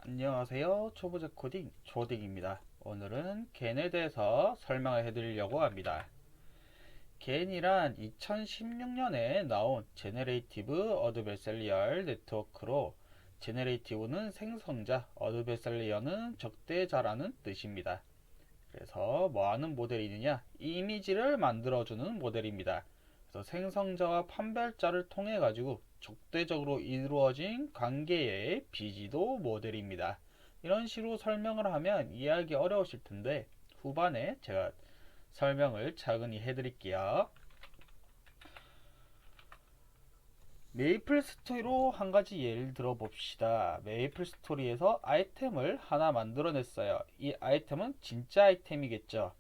안녕하세요. 초보자 코딩 조딩입니다. 오늘은 겐에 대해서 설명을 해드리려고 합니다. 겐이란 2016년에 나온 제네레이티브 어드베서리얼 네트워크로 제네레이티브는 생성자, 어드베서리얼은 적대자라는 뜻입니다. 그래서 뭐 하는 모델이 있느냐? 이미지를 만들어주는 모델입니다. 그래서 생성자와 판별자를 통해 가지고 적대적으로 이루어진 관계의 비지도 모델입니다. 이런 식으로 설명을 하면 이해하기 어려우실 텐데 후반에 제가 설명을 차근히 해드릴게요. 메이플 스토리로 한 가지 예를 들어 봅시다. 메이플 스토리에서 아이템을 하나 만들어냈어요. 이 아이템은 진짜 아이템이겠죠.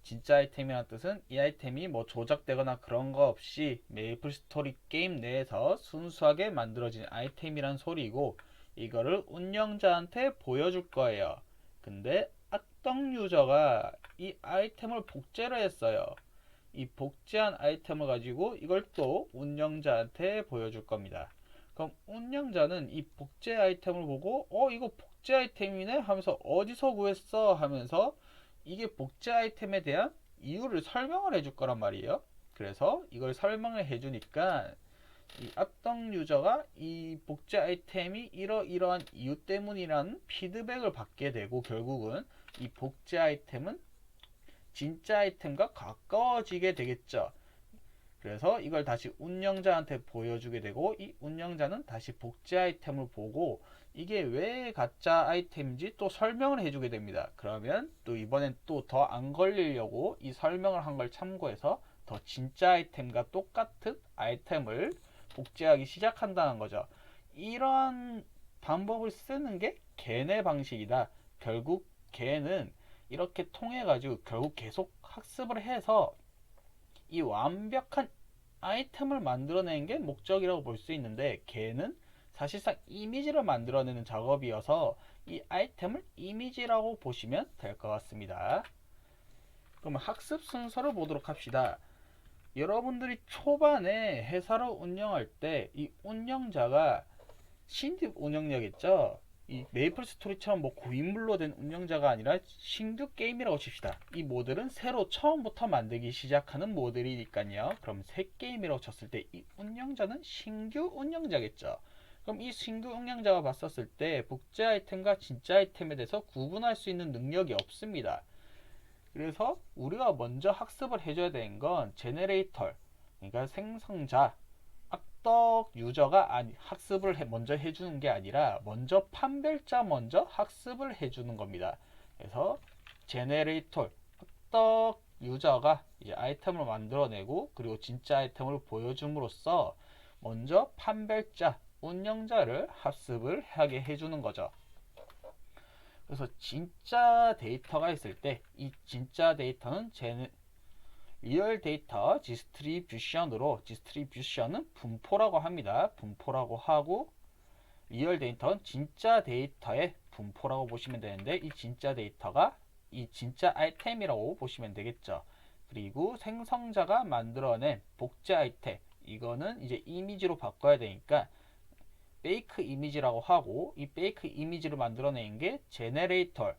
진짜 아이템이라는 뜻은 이 아이템이 뭐 조작되거나 그런 거 없이 메이플 스토리 게임 내에서 순수하게 만들어진 아이템이란 소리고, 이거를 운영자한테 보여줄 거예요. 근데 악덕 유저가 이 아이템을 복제를 했어요. 이 복제한 아이템을 가지고 이걸 또 운영자한테 보여줄 겁니다. 그럼 운영자는 이 복제 아이템을 보고 이거 복제 아이템이네 하면서 어디서 구했어 하면서 이게 복제 아이템에 대한 이유를 설명을 해줄 거란 말이에요. 그래서 이걸 설명을 해주니까 이 악덕 유저가 이 복제 아이템이 이러이러한 이유 때문이라는 피드백을 받게 되고, 결국은 이 복제 아이템은 진짜 아이템과 가까워지게 되겠죠. 그래서 이걸 다시 운영자한테 보여주게 되고, 이 운영자는 다시 복제 아이템을 보고 이게 왜 가짜 아이템인지 또 설명을 해주게 됩니다. 그러면 또 이번엔 또 더 안 걸리려고 이 설명을 한 걸 참고해서 더 진짜 아이템과 똑같은 아이템을 복제하기 시작한다는 거죠. 이런 방법을 쓰는 게 겐의 방식이다. 결국 겐은 이렇게 통해 가지고 결국 계속 학습을 해서 이 완벽한 아이템을 만들어내는 게 목적이라고 볼 수 있는데, 걔는 사실상 이미지를 만들어내는 작업이어서 이 아이템을 이미지라고 보시면 될 것 같습니다. 그럼 학습 순서를 보도록 합시다. 여러분들이 초반에 회사를 운영할 때 이 운영자가 신규 운영자겠죠. 이 메이플 스토리처럼 뭐 고인물로 된 운영자가 아니라 신규 게임이라고 칩시다. 이 모델은 새로 처음부터 만들기 시작하는 모델이니까요. 그럼 새 게임이라고 쳤을 때 이 운영자는 신규 운영자겠죠. 그럼 이 신규 운영자가 봤었을 때 복제 아이템과 진짜 아이템에 대해서 구분할 수 있는 능력이 없습니다. 그래서 우리가 먼저 학습을 해줘야 되는 건 제네레이터, 그러니까 생성자, 악덕 유저가 학습을 먼저 해주는 게 아니라 먼저 판별자 먼저 학습을 해주는 겁니다. 그래서 제네레이터, 악덕 유저가 이제 아이템을 만들어내고 그리고 진짜 아이템을 보여줌으로써 먼저 판별자, 운영자를 학습을 하게 해주는 거죠. 그래서 진짜 데이터가 있을 때 이 진짜 데이터는 리얼 데이터 디스트리뷰션으로, 디스트리뷰션은 분포라고 합니다. 분포라고 하고, 리얼 데이터는 진짜 데이터의 분포라고 보시면 되는데, 이 진짜 데이터가 이 진짜 아이템이라고 보시면 되겠죠. 그리고 생성자가 만들어낸 복제 아이템, 이거는 이제 이미지로 바꿔야 되니까 페이크 이미지라고 하고, 이 페이크 이미지를 만들어낸 게 제네레이터,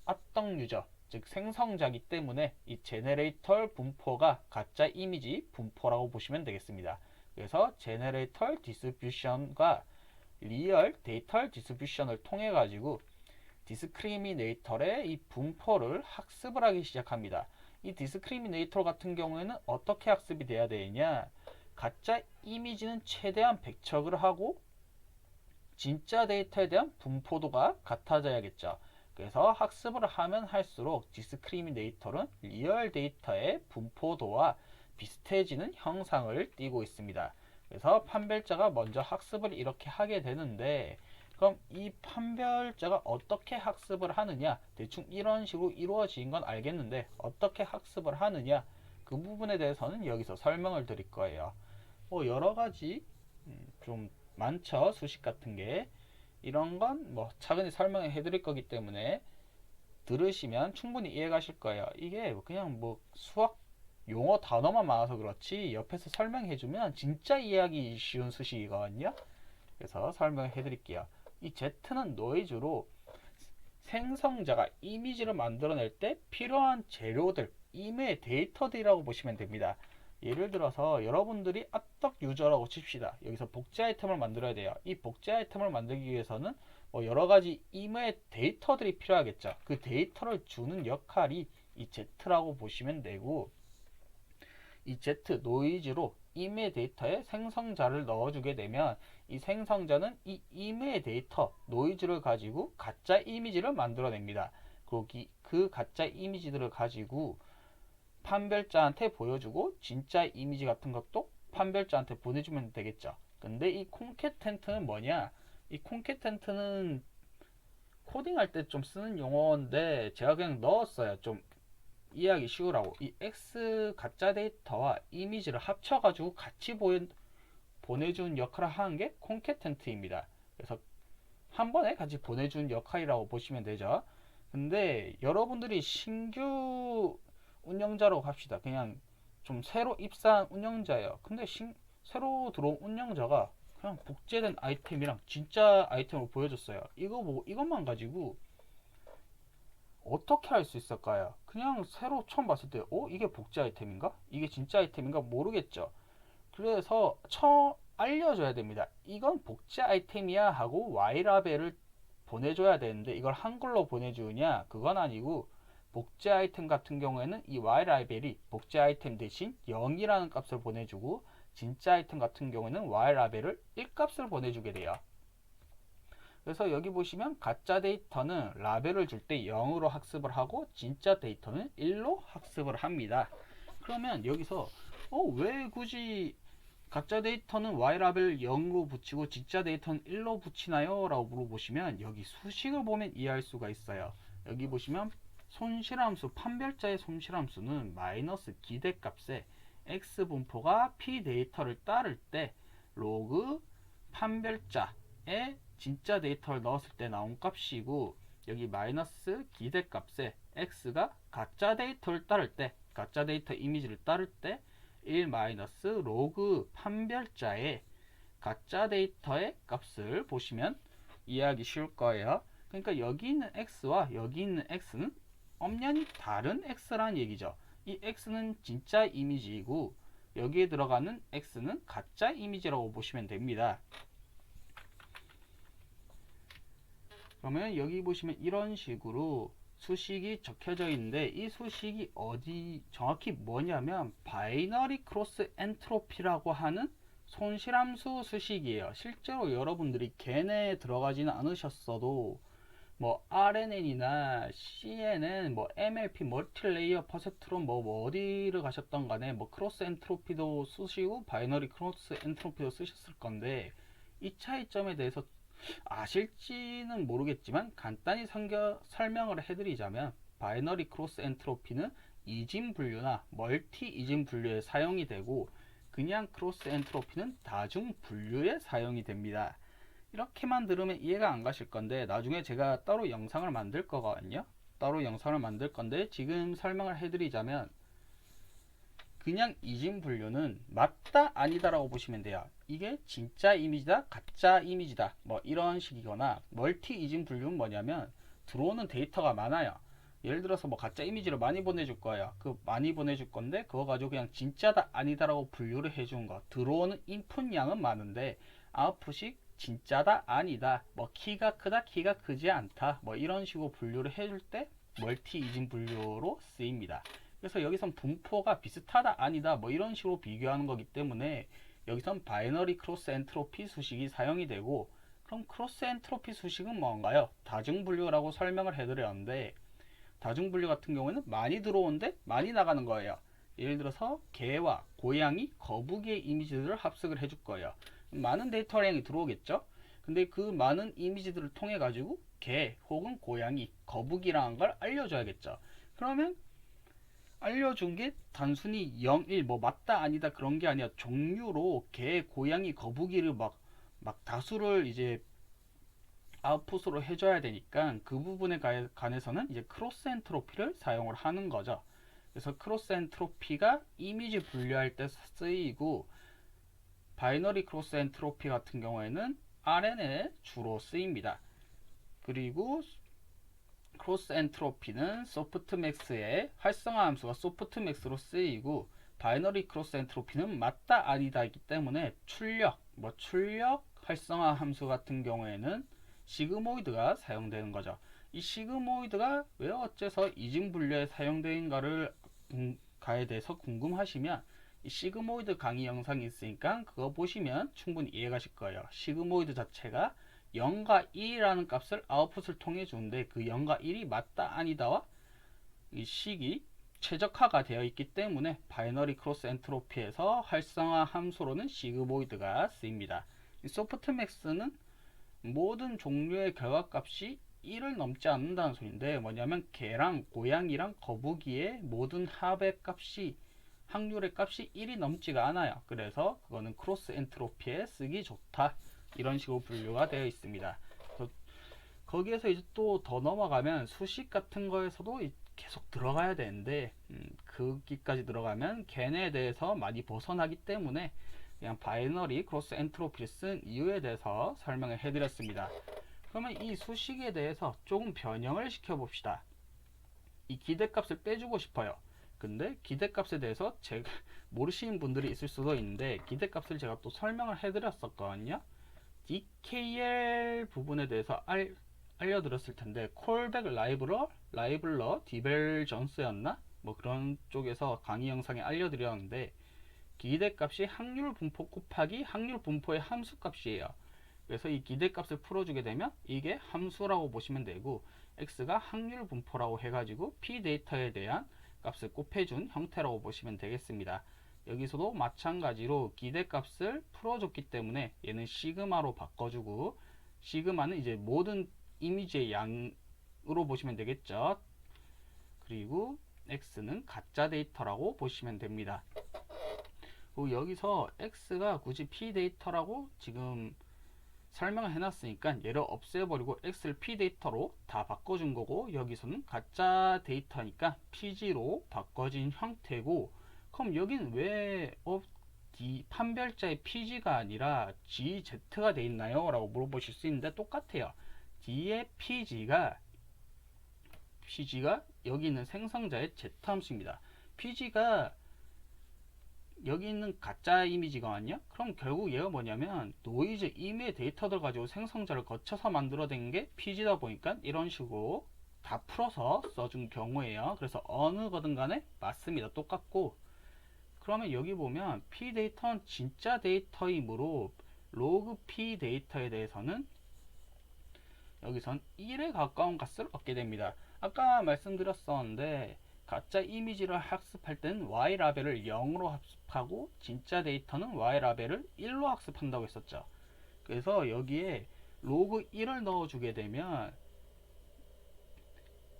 악덕 유저, 즉 생성자기 때문에 이 제네레이터 분포가 가짜 이미지 분포라고 보시면 되겠습니다. 그래서 제네레이터 디스트리뷰션과 리얼 데이터 디스트리뷰션을 통해 가지고 디스크리미네이터의 이 분포를 학습을 하기 시작합니다. 이 디스크리미네이터 같은 경우에는 어떻게 학습이 돼야 되느냐? 가짜 이미지는 최대한 백척을 하고 진짜 데이터에 대한 분포도가 같아져야겠죠. 그래서 학습을 하면 할수록 디스크리미네이터는 리얼 데이터의 분포도와 비슷해지는 형상을 띠고 있습니다. 그래서 판별자가 먼저 학습을 이렇게 하게 되는데, 그럼 이 판별자가 어떻게 학습을 하느냐, 대충 이런 식으로 이루어진 건 알겠는데 어떻게 학습을 하느냐, 그 부분에 대해서는 여기서 설명을 드릴 거예요. 뭐 여러 가지 좀 많죠. 수식 같은 게. 이런 건 뭐 차근히 설명해 드릴 거기 때문에 들으시면 충분히 이해 가실 거예요. 이게 그냥 뭐 수학 용어 단어만 많아서 그렇지 옆에서 설명해 주면 진짜 이해하기 쉬운 수식이거든요. 그래서 설명해 드릴게요. 이 Z는 노이즈로 생성자가 이미지를 만들어낼 때 필요한 재료들, 이메일 데이터들이라고 보시면 됩니다. 예를 들어서 여러분들이 악덕 유저라고 칩시다. 여기서 복제 아이템을 만들어야 돼요. 이 복제 아이템을 만들기 위해서는 뭐 여러 가지 이메일 데이터들이 필요하겠죠. 그 데이터를 주는 역할이 이 Z라고 보시면 되고, 이 Z 노이즈로 이메일 데이터에 생성자를 넣어주게 되면 이 생성자는 이 이메일 데이터 노이즈를 가지고 가짜 이미지를 만들어냅니다. 그 가짜 이미지들을 가지고 판별자한테 보여주고 진짜 이미지 같은 것도 판별자한테 보내주면 되겠죠. 근데 이 콘캐텐트는 뭐냐? 이 콘캐텐트는 코딩할 때 좀 쓰는 용어인데 제가 그냥 넣었어요. 좀 이해하기 쉬우라고. 이 X 가짜 데이터와 이미지를 합쳐가지고 같이 보내주는 역할을 하는 게 콘캐텐트입니다. 그래서 한 번에 같이 보내주는 역할이라고 보시면 되죠. 근데 여러분들이 신규 운영자라고 합시다. 그냥 좀 새로 입사한 운영자예요. 근데 새로 들어온 운영자가 그냥 복제된 아이템이랑 진짜 아이템을 보여줬어요. 이거 보고 이것만 가지고 어떻게 할 수 있을까요? 그냥 새로 처음 봤을 때, 이게 복제 아이템인가? 이게 진짜 아이템인가? 모르겠죠. 그래서 알려줘야 됩니다. 이건 복제 아이템이야 하고 Y라벨을 보내줘야 되는데 이걸 한글로 보내주냐? 그건 아니고 복제 아이템 같은 경우에는 이 Y라벨이 복제 아이템 대신 0이라는 값을 보내주고 진짜 아이템 같은 경우에는 Y라벨을 1값을 보내주게 돼요. 그래서 여기 보시면 가짜 데이터는 라벨을 줄 때 0으로 학습을 하고 진짜 데이터는 1로 학습을 합니다. 그러면 여기서 왜 굳이 가짜 데이터는 Y라벨 0으로 붙이고 진짜 데이터는 1로 붙이나요? 라고 물어보시면 여기 수식을 보면 이해할 수가 있어요. 여기 보시면 손실함수, 판별자의 손실함수는 마이너스 기대값에 x 분포가 p 데이터를 따를 때 로그 판별자에 진짜 데이터를 넣었을 때 나온 값이고, 여기 마이너스 기대값에 x가 가짜 데이터를 따를 때, 가짜 데이터 이미지를 따를 때 1 마이너스 로그 판별자의 가짜 데이터의 값을 보시면 이해하기 쉬울 거예요. 그러니까 여기 있는 x와 여기 있는 x는 엄연히 다른 x라는 얘기죠. 이 x는 진짜 이미지이고 여기에 들어가는 x는 가짜 이미지라고 보시면 됩니다. 그러면 여기 보시면 이런 식으로 수식이 적혀져 있는데 이 수식이 어디 정확히 뭐냐면 바이너리 크로스 엔트로피라고 하는 손실함수 수식이에요. 실제로 여러분들이 걔네 들어가지는 않으셨어도 뭐 RNN이나 CNN, 뭐 MLP, 멀티레이어 퍼셉트론 뭐 어디를 가셨던 간에 뭐 크로스 엔트로피도 쓰시고 바이너리 크로스 엔트로피도 쓰셨을 건데 이 차이점에 대해서 아실지는 모르겠지만 간단히 설명을 해드리자면 바이너리 크로스 엔트로피는 이진 분류나 멀티 이진 분류에 사용이 되고 그냥 크로스 엔트로피는 다중 분류에 사용이 됩니다. 이렇게만 들으면 이해가 안 가실 건데 나중에 제가 따로 영상을 만들 거거든요. 따로 영상을 만들 건데 지금 설명을 해드리자면 그냥 이진 분류는 맞다 아니다 라고 보시면 돼요. 이게 진짜 이미지다 가짜 이미지다 뭐 이런 식이거나, 멀티 이진 분류는 뭐냐면 들어오는 데이터가 많아요. 예를 들어서 뭐 가짜 이미지를 많이 보내줄 거예요. 그 많이 보내줄 건데 그거 가지고 그냥 진짜다 아니다 라고 분류를 해준 거. 들어오는 인풋 양은 많은데 아웃풋이 진짜다 아니다, 뭐 키가 크다 키가 크지 않다 뭐 이런 식으로 분류를 해줄 때 멀티 이진 분류로 쓰입니다. 그래서 여기선 분포가 비슷하다 아니다 뭐 이런 식으로 비교하는 거기 때문에 여기선 바이너리 크로스 엔트로피 수식이 사용이 되고, 그럼 크로스 엔트로피 수식은 뭔가요? 다중분류라고 설명을 해드렸는데 다중분류 같은 경우에는 많이 들어오는데 많이 나가는 거예요. 예를 들어서 개와 고양이, 거북이의 이미지들을 합숙을 해줄 거예요. 많은 데이터량이 들어오겠죠. 근데 그 많은 이미지들을 통해 가지고 개 혹은 고양이, 거북이라는 걸 알려줘야겠죠. 그러면 알려준 게 단순히 0, 1, 뭐 맞다 아니다 그런 게 아니라 종류로 개, 고양이, 거북이를 막 다수를 이제 아웃풋으로 해줘야 되니까 그 부분에 관해서는 이제 크로스 엔트로피를 사용을 하는 거죠. 그래서 크로스 엔트로피가 이미지 분류할 때 쓰이고, 바이너리 크로스 엔트로피 같은 경우에는 RN에 주로 쓰입니다. 그리고 크로스 엔트로피는 소프트맥스의 활성화 함수가 소프트맥스로 쓰이고, 바이너리 크로스 엔트로피는 맞다 아니다이기 때문에 출력 활성화 함수 같은 경우에는 시그모이드가 사용되는 거죠. 이 시그모이드가 왜 어째서 이중 분류에 사용되는가를 가에 대해서 궁금하시면 이 시그모이드 강의 영상이 있으니까 그거 보시면 충분히 이해가실 거예요. 시그모이드 자체가 0과 1이라는 값을 아웃풋을 통해 주는데, 그 0과 1이 맞다 아니다와 이 식이 최적화가 되어 있기 때문에 바이너리 크로스 엔트로피에서 활성화 함수로는 시그모이드가 쓰입니다. 소프트맥스는 모든 종류의 결과값이 1을 넘지 않는다는 소리인데, 뭐냐면 개랑 고양이랑 거북이의 모든 합의 값이, 확률의 값이 1이 넘지가 않아요. 그래서 그거는 크로스 엔트로피에 쓰기 좋다, 이런 식으로 분류가 되어 있습니다. 거기에서 이제 또 더 넘어가면 수식 같은 거에서도 계속 들어가야 되는데, 거기까지 들어가면 걔네에 대해서 많이 벗어나기 때문에 그냥 바이너리 크로스 엔트로피를 쓴 이유에 대해서 설명을 해드렸습니다. 그러면 이 수식에 대해서 조금 변형을 시켜봅시다. 이 기대값을 빼주고 싶어요. 근데 기대값에 대해서 제가 모르시는 분들이 있을 수도 있는데, 기대값을 제가 또 설명을 해드렸었거든요. DKL 부분에 대해서 알려드렸을 텐데, 콜백 라이블러 디벨전스였나? 뭐 그런 쪽에서 강의 영상에 알려드렸는데, 기대값이 확률 분포 곱하기 확률 분포의 함수값이에요. 그래서 이 기대값을 풀어주게 되면 이게 함수라고 보시면 되고, x가 확률 분포라고 해가지고 p 데이터에 대한 값을 곱해준 형태라고 보시면 되겠습니다. 여기서도 마찬가지로 기대값을 풀어줬기 때문에 얘는 시그마로 바꿔주고, 시그마는 이제 모든 이미지의 양으로 보시면 되겠죠. 그리고 x는 가짜 데이터라고 보시면 됩니다. 여기서 x가 굳이 p 데이터라고 지금 설명을 해놨으니까 얘를 없애버리고 x를 p 데이터로 다 바꿔준 거고, 여기서는 가짜 데이터니까 pg로 바꿔진 형태고, 그럼 여기는 왜 판별자의 pg가 아니라 gz가 돼 있나요? 라고 물어보실 수 있는데, 똑같아요. D의 pg가 여기 있는 생성자의 z 함수입니다. pg가 여기 있는 가짜 이미지거든요. 그럼 결국 얘가 뭐냐면 노이즈 이미지 데이터들 가지고 생성자를 거쳐서 만들어낸 게 pg다 보니까 이런 식으로 다 풀어서 써준 경우에요. 그래서 어느 거든 간에 맞습니다. 똑같고, 그러면 여기 보면 p 데이터는 진짜 데이터이므로 로그 p 데이터에 대해서는 여기선 1에 가까운 값을 얻게 됩니다. 아까 말씀드렸었는데, 가짜 이미지를 학습할 때는 y 라벨을 0으로 학습하고 진짜 데이터는 y 라벨을 1로 학습한다고 했었죠. 그래서 여기에 로그 1을 넣어주게 되면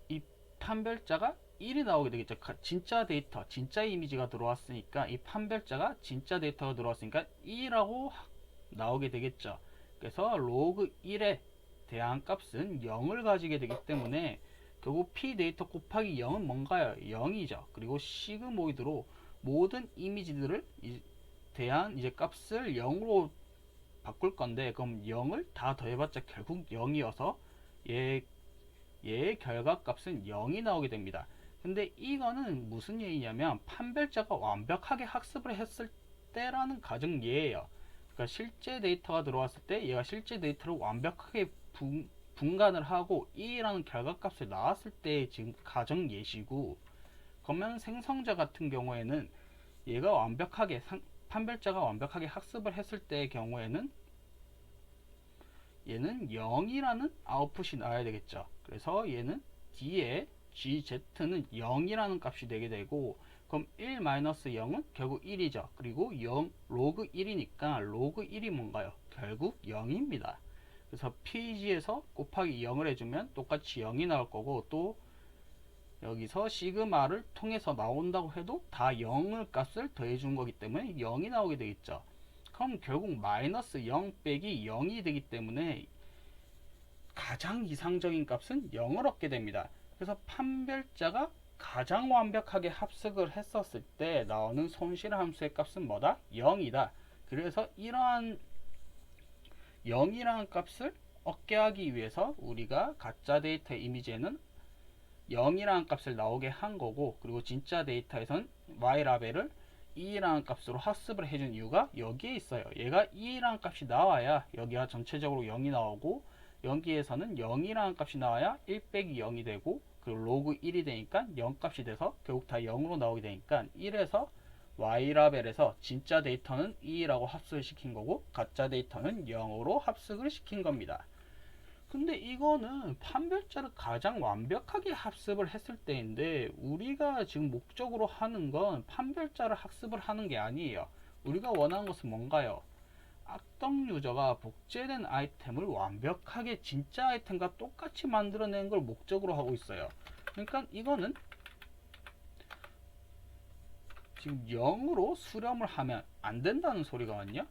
이 판별자가 1이 나오게 되겠죠. 진짜 데이터, 진짜 이미지가 들어왔으니까 이 판별자가 진짜 데이터가 들어왔으니까 2라고 나오게 되겠죠. 그래서 로그 1에 대한 값은 0을 가지게 되기 때문에 결국 p 데이터 곱하기 0은 뭔가요? 0이죠. 그리고 시그모이드로 모든 이미지들을 대한 이제 값을 0으로 바꿀 건데, 그럼 0을 다 더해봤자 결국 0이어서 얘의 결과값은 0이 나오게 됩니다. 근데 이거는 무슨 얘기냐면 판별자가 완벽하게 학습을 했을 때라는 가정 예예요. 그러니까 실제 데이터가 들어왔을 때 얘가 실제 데이터를 완벽하게 분간을 하고 2라는 결과값을 나왔을 때 지금 가정 예시고, 그러면 생성자 같은 경우에는 얘가 완벽하게 판별자가 완벽하게 학습을 했을 때의 경우에는 얘는 0이라는 아웃풋이 나와야 되겠죠. 그래서 얘는 D의 GZ는 0이라는 값이 되게 되고, 그럼 1-0은 결국 1이죠. 그리고 0 로그 1이니까 로그 1이 뭔가요? 결국 0입니다. 그래서 pg에서 곱하기 0을 해주면 똑같이 0이 나올 거고, 또 여기서 시그마를 통해서 나온다고 해도 다 0을 값을 더해준 거기 때문에 0이 나오게 되겠죠. 그럼 결국 마이너스 0 빼기 0이 되기 때문에 가장 이상적인 값은 0을 얻게 됩니다. 그래서 판별자가 가장 완벽하게 합숙을 했었을 때 나오는 손실 함수의 값은 뭐다? 0이다. 그래서 이러한 0이라는 값을 얻게 하기 위해서 우리가 가짜 데이터 이미지에는 0이라는 값을 나오게 한 거고, 그리고 진짜 데이터에선 y라벨을 2라는 값으로 학습을 해준 이유가 여기에 있어요. 얘가 2라는 값이 나와야 여기가 전체적으로 0이 나오고, 여기에서는 0이라는 값이 나와야 1 빼기 0이 되고, 그리고 로그 1이 되니까 0 값이 돼서 결국 다 0으로 나오게 되니까 1에서 y라벨에서 진짜 데이터는 2라고 합수를 시킨 거고, 가짜 데이터는 0으로 합숙을 시킨 겁니다. 근데 이거는 판별자를 가장 완벽하게 학습을 했을 때인데, 우리가 지금 목적으로 하는 건 판별자를 학습을 하는 게 아니에요. 우리가 원하는 것은 뭔가요? 악덕 유저가 복제된 아이템을 완벽하게 진짜 아이템과 똑같이 만들어내는 걸 목적으로 하고 있어요. 그러니까 이거는 지금 0으로 수렴을 하면 안 된다는 소리거든요.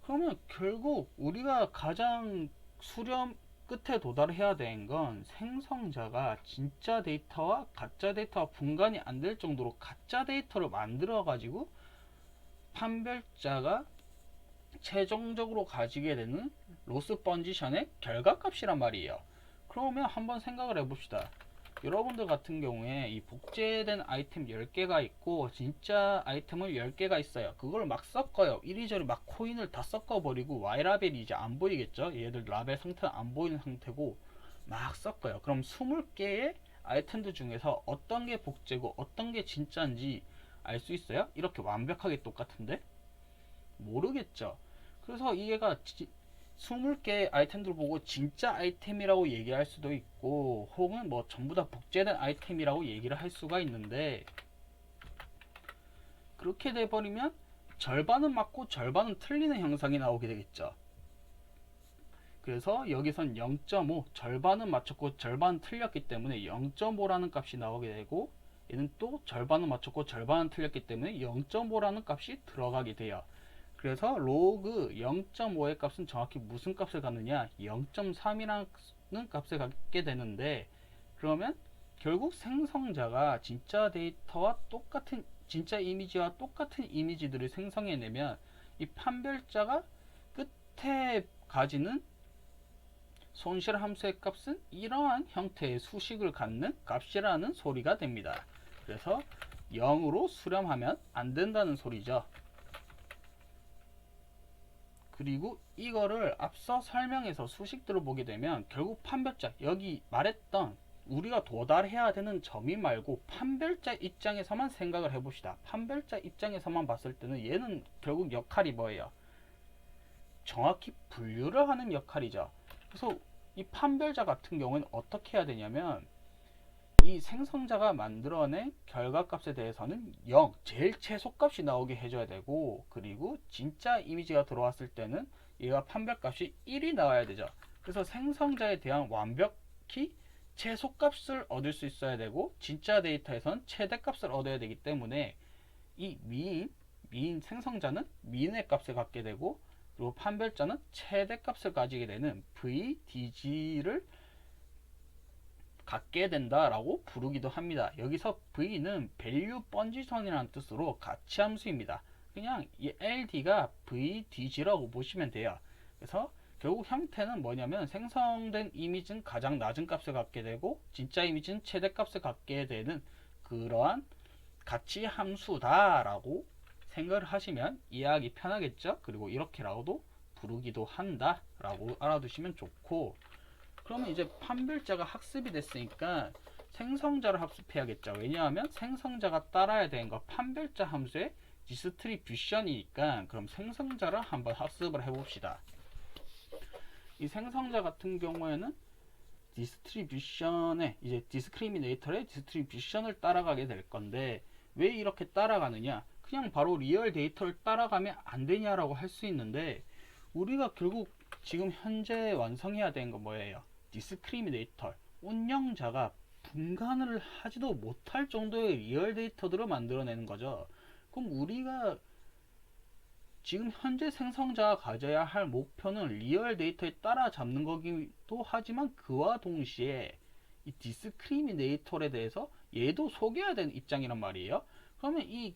그러면 결국 우리가 가장 수렴 끝에 도달해야 되는 건 생성자가 진짜 데이터와 가짜 데이터와 분간이 안 될 정도로 가짜 데이터를 만들어 가지고 판별자가 최종적으로 가지게 되는 로스 번지션의 결과값이란 말이에요. 그러면 한번 생각을 해봅시다. 여러분들 같은 경우에 이 복제된 아이템 10개가 있고 진짜 아이템을 10개가 있어요. 그걸 막 섞어요. 이리저리 막 코인을 다 섞어버리고 Y라벨이 이제 안 보이겠죠. 얘들 라벨 상태는 안 보이는 상태고 막 섞어요. 그럼 20개의 아이템들 중에서 어떤 게 복제고 어떤 게 진짜인지 알 수 있어요? 이렇게 완벽하게 똑같은데? 모르겠죠. 그래서 얘가 20개의 아이템들을 보고 진짜 아이템이라고 얘기할 수도 있고, 혹은 뭐 전부 다 복제된 아이템이라고 얘기를 할 수가 있는데, 그렇게 돼버리면 절반은 맞고 절반은 틀리는 형상이 나오게 되겠죠. 그래서 여기선 0.5, 절반은 맞췄고 절반은 틀렸기 때문에 0.5라는 값이 나오게 되고, 얘는 또 절반은 맞췄고 절반은 틀렸기 때문에 0.5라는 값이 들어가게 돼요. 그래서 로그 0.5의 값은 정확히 무슨 값을 갖느냐, 0.3이라는 값을 갖게 되는데, 그러면 결국 생성자가 진짜 데이터와 똑같은 진짜 이미지와 똑같은 이미지들을 생성해내면 이 판별자가 끝에 가지는 손실 함수의 값은 이러한 형태의 수식을 갖는 값이라는 소리가 됩니다. 그래서 0으로 수렴하면 안 된다는 소리죠. 그리고 이거를 앞서 설명해서 수식들을 보게 되면 결국 판별자, 여기 말했던 우리가 도달해야 되는 점이 말고 판별자 입장에서만 생각을 해봅시다. 판별자 입장에서만 봤을 때는 얘는 결국 역할이 뭐예요? 정확히 분류를 하는 역할이죠. 그래서 이 판별자 같은 경우는 어떻게 해야 되냐면, 이 생성자가 만들어낸 결과값에 대해서는 0, 제일 최소값이 나오게 해줘야 되고, 그리고 진짜 이미지가 들어왔을 때는 얘가 판별값이 1이 나와야 되죠. 그래서 생성자에 대한 완벽히 최소값을 얻을 수 있어야 되고, 진짜 데이터에선 최대값을 얻어야 되기 때문에 이 미인 생성자는 미인의 값을 갖게 되고, 그리고 판별자는 최대값을 가지게 되는 VDG를 갖게 된다라고 부르기도 합니다. 여기서 V는 value 번지선이라는 뜻으로 가치 함수입니다. 그냥 이 LD가 VDG라고 보시면 돼요. 그래서 결국 형태는 뭐냐면 생성된 이미지는 가장 낮은 값을 갖게 되고 진짜 이미지는 최대값을 갖게 되는 그러한 가치 함수다라고 생각을 하시면 이해하기 편하겠죠. 그리고 이렇게라고도 부르기도 한다라고 알아두시면 좋고, 그러면 이제 판별자가 학습이 됐으니까 생성자를 학습해야겠죠. 왜냐하면 생성자가 따라야 되는 거 판별자 함수의 디스트리뷰션이니까, 그럼 생성자를 한번 학습을 해봅시다. 이 생성자 같은 경우에는 디스트리뷰션의 이제 디스크리미네이터의 디스트리뷰션을 따라가게 될 건데, 왜 이렇게 따라가느냐? 그냥 바로 리얼 데이터를 따라가면 안 되냐라고 할 수 있는데, 우리가 결국 지금 현재 완성해야 되는 건 뭐예요? 디스크리미네이터, 운영자가 분간을 하지도 못할 정도의 리얼 데이터들을 만들어내는 거죠. 그럼 우리가 지금 현재 생성자가 가져야 할 목표는 리얼 데이터에 따라잡는 거기도 하지만, 그와 동시에 이 디스크리미네이터에 대해서 얘도 속여야 되는 입장이란 말이에요. 그러면 이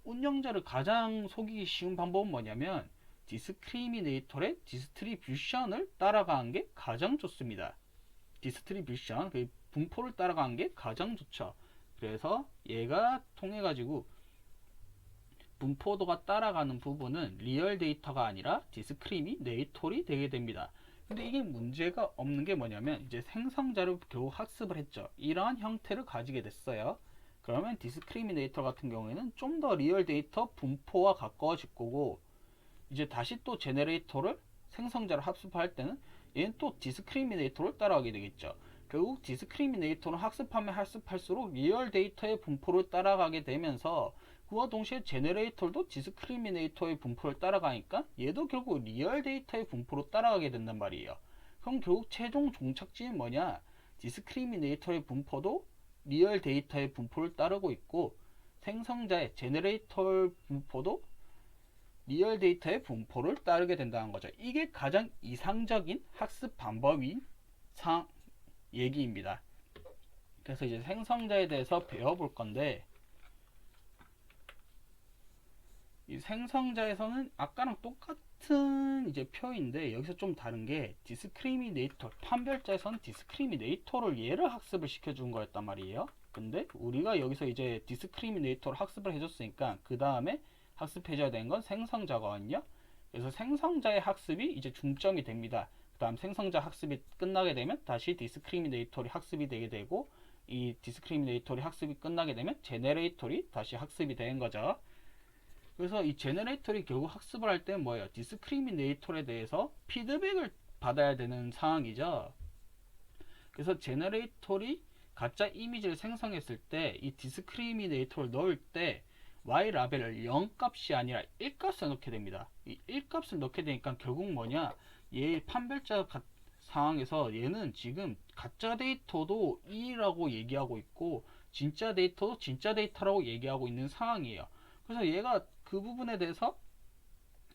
운영자를 가장 속이기 쉬운 방법은 뭐냐면, 디스크리미네이터의 디스트리뷰션을 따라가는 게 가장 좋습니다. 디스트리뷰션, 그 분포를 따라가는 게 가장 좋죠. 그래서 얘가 통해 가지고 분포도가 따라가는 부분은 리얼 데이터가 아니라 디스크리미네이tor이 되게 됩니다. 근데 이게 문제가 없는 게 뭐냐면 이제 생성자를 겨우 학습을 했죠. 이러한 형태를 가지게 됐어요. 그러면 디스크리미네이터 같은 경우에는 좀 더 리얼 데이터 분포와 가까워질 거고, 이제 다시 또 제네레이터를 생성자를 학습할 때는 얘는 또 디스크리미네이터를 따라가게 되겠죠. 결국 디스크리미네이터는 학습하면 학습할수록 리얼 데이터의 분포를 따라가게 되면서, 그와 동시에 제네레이터도 디스크리미네이터의 분포를 따라가니까 얘도 결국 리얼 데이터의 분포로 따라가게 된단 말이에요. 그럼 결국 최종 종착지는 뭐냐? 디스크리미네이터의 분포도 리얼 데이터의 분포를 따르고 있고, 생성자의 제네레이터 분포도 리얼 데이터의 분포를 따르게 된다는 거죠. 이게 가장 이상적인 학습 방법인 얘기입니다. 그래서 이제 생성자에 대해서 배워볼 건데, 이 생성자에서는 아까랑 똑같은 이제 표인데 여기서 좀 다른 게 디스크리미네이터, 판별자에서는 디스크리미네이터를 얘를 학습을 시켜준 거였단 말이에요. 근데 우리가 여기서 이제 디스크리미네이터를 학습을 해줬으니까 그 다음에 학습해줘야 되는 건 생성자거든요. 그래서 생성자의 학습이 이제 중점이 됩니다. 그 다음 생성자 학습이 끝나게 되면 다시 디스크리미네이터리 학습이 되게 되고, 이 디스크리미네이터리 학습이 끝나게 되면 제네레이터리 다시 학습이 되는 거죠. 그래서 이 제너레이터리 결국 학습을 할 때는 뭐예요? 디스크리미네이터에 대해서 피드백을 받아야 되는 상황이죠. 그래서 제너레이터리 가짜 이미지를 생성했을 때 이 디스크리미네이터를 넣을 때 y 라벨을 0 값이 아니라 1 값을 넣게 됩니다. 이 1 값을 넣게 되니까 결국 뭐냐? 얘 판별자 상황에서 얘는 지금 가짜 데이터도 2라고 얘기하고 있고 진짜 데이터도 진짜 데이터라고 얘기하고 있는 상황이에요. 그래서 얘가 그 부분에 대해서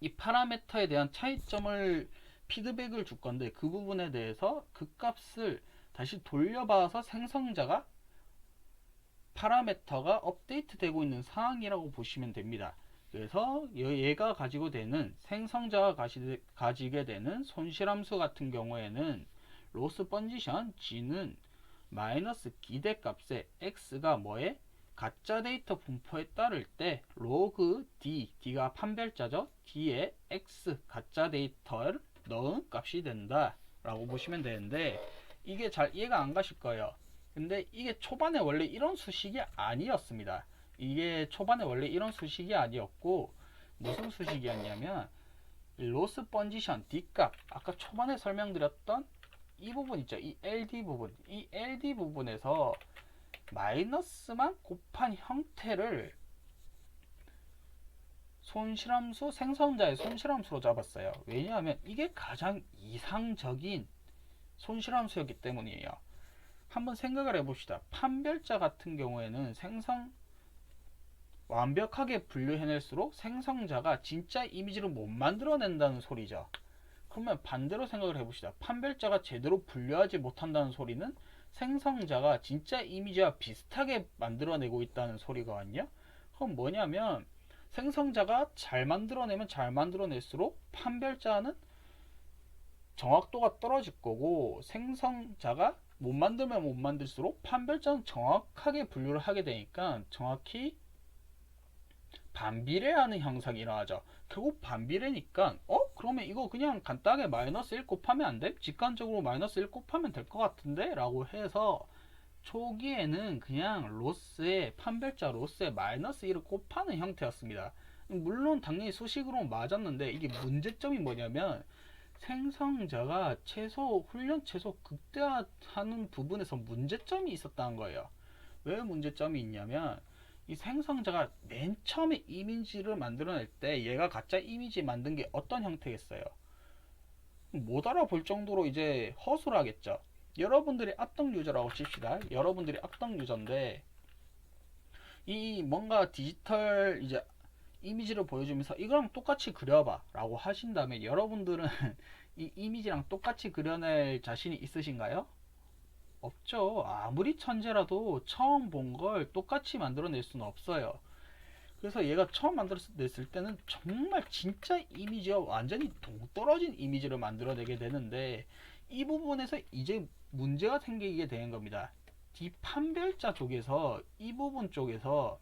이 파라메터에 대한 차이점을 피드백을 줄 건데, 그 부분에 대해서 그 값을 다시 돌려봐서 생성자가 파라메터가 업데이트 되고 있는 상황이라고 보시면 됩니다. 그래서 얘가 가지고 되는 생성자가 가지게 되는 손실함수 같은 경우에는 로스 번지션 g는 마이너스 기대값에 x가 뭐에 가짜 데이터 분포에 따를 때 로그 d가 판별자죠. d에 x 가짜 데이터를 넣은 값이 된다 라고 보시면 되는데, 이게 잘 이해가 안 가실 거예요. 근데 이게 초반에 원래 이런 수식이 아니었습니다. 이게 초반에 원래 이런 수식이 아니었고, 무슨 수식이었냐면 로스 번지션 d값, 아까 초반에 설명드렸던 이 부분 있죠. 이 LD 부분, 이 LD 부분에서 마이너스만 곱한 형태를 손실함수, 생성자의 손실함수로 잡았어요. 왜냐하면 이게 가장 이상적인 손실함수였기 때문이에요. 한번 생각을 해봅시다. 판별자 같은 경우에는 완벽하게 분류해낼수록 생성자가 진짜 이미지를 못 만들어낸다는 소리죠. 그러면 반대로 생각을 해봅시다. 판별자가 제대로 분류하지 못한다는 소리는 생성자가 진짜 이미지와 비슷하게 만들어내고 있다는 소리거든요. 그럼 뭐냐면 생성자가 잘 만들어내면 잘 만들어낼수록 판별자는 정확도가 떨어질 거고, 생성자가 못 만들면 못 만들수록 판별자는 정확하게 분류를 하게 되니까 정확히 반비례하는 현상이 일어나죠. 결국 반비례니까 그러면 이거 그냥 간단하게 마이너스 1 곱하면 안 돼? 직관적으로 마이너스 1 곱하면 될 것 같은데? 라고 해서 초기에는 그냥 로스에 판별자 로스에 마이너스 1을 곱하는 형태였습니다. 물론 당연히 수식으로 맞았는데, 이게 문제점이 뭐냐면 생성자가 훈련 최소 극대화하는 부분에서 문제점이 있었다는 거예요. 왜 문제점이 있냐면 이 생성자가 맨 처음에 이미지를 만들어낼 때 얘가 가짜 이미지 만든 게 어떤 형태겠어요? 못 알아볼 정도로 이제 허술하겠죠. 여러분들이 악덕 유저라고 칩시다. 여러분들이 악덕 유저인데 이 뭔가 디지털 이제 이미지를 보여주면서 이거랑 똑같이 그려봐 라고 하신다면 여러분들은 이 이미지랑 똑같이 그려낼 자신이 있으신가요? 없죠. 아무리 천재라도 처음 본 걸 똑같이 만들어낼 수는 없어요. 그래서 얘가 처음 만들었을 때는 정말 진짜 이미지와 완전히 동떨어진 이미지를 만들어내게 되는데, 이 부분에서 이제 문제가 생기게 되는 겁니다. 이 판별자 쪽에서, 이 부분 쪽에서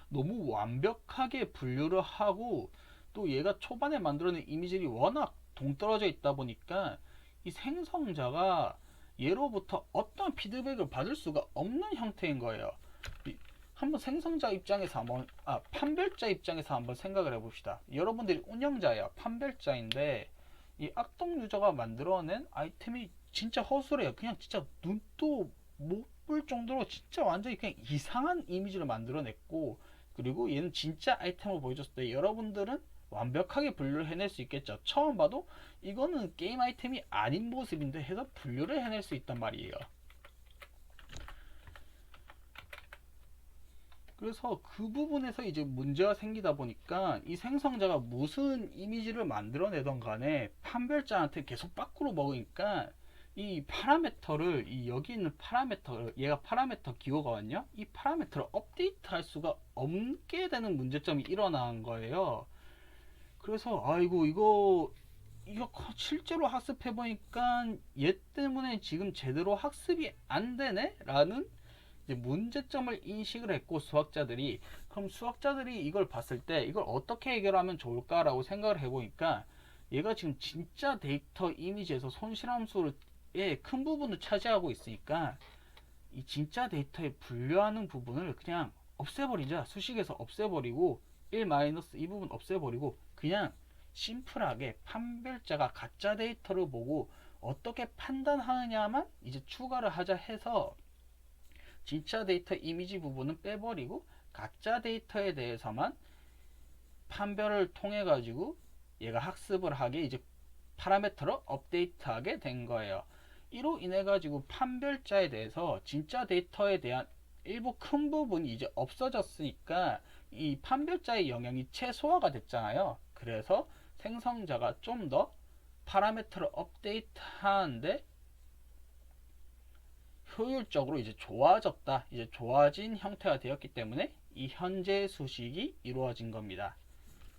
너무 완벽하게 분류를 하고, 또 얘가 초반에 만들어낸 이미지들이 워낙 동떨어져 있다 보니까 이 생성자가 얘로부터 어떤 피드백을 받을 수가 없는 형태인 거예요. 한번 생성자 입장에서 한번, 판별자 입장에서 한번 생각을 해봅시다. 여러분들이 운영자예요. 판별자인데 이 악동 유저가 만들어낸 아이템이 진짜 허술해요. 그냥 진짜 눈도 못 볼 정도로 진짜 완전히 그냥 이상한 이미지를 만들어냈고, 그리고 얘는 진짜 아이템을 보여줬을 때 여러분들은 완벽하게 분류를 해낼 수 있겠죠. 처음 봐도 이거는 게임 아이템이 아닌 모습인데 해서 분류를 해낼 수 있단 말이에요. 그래서 그 부분에서 이제 문제가 생기다 보니까 이 생성자가 무슨 이미지를 만들어내던 간에 판별자한테 계속 밖으로 먹으니까 이 파라메터를, 이 여기 있는 파라메터를, 얘가 파라메터 기호거든요. 이 파라메터를 업데이트 할 수가 없게 되는 문제점이 일어난 거예요. 그래서 아이고, 이거 실제로 학습해 보니까 얘 때문에 지금 제대로 학습이 안 되네 라는 이제 문제점을 인식을 했고, 수학자들이, 그럼 수학자들이 이걸 봤을 때 이걸 어떻게 해결하면 좋을까라고 생각을 해보니까, 얘가 지금 진짜 데이터 이미지에서 손실함수의 큰 부분을 차지하고 있으니까 이 진짜 데이터에 분류하는 부분을 그냥 없애버리자. 수식에서 없애버리고 1 마이너스 이 부분 없애버리고 그냥 심플하게 판별자가 가짜 데이터를 보고 어떻게 판단하느냐만 이제 추가를 하자 해서 진짜 데이터 이미지 부분은 빼버리고 가짜 데이터에 대해서만 판별을 통해 가지고 얘가 학습을 하게 이제 파라메터로 업데이트하게 된 거예요. 이로 인해 가지고 판별자에 대해서 진짜 데이터에 대한 일부 큰 부분이 이제 없어졌으니까 이 판별자의 영향이 최소화가 됐잖아요. 그래서 생성자가 좀 더 파라메터를 업데이트 하는데 효율적으로 이제 좋아졌다, 이제 좋아진 형태가 되었기 때문에 이 현재 수식이 이루어진 겁니다.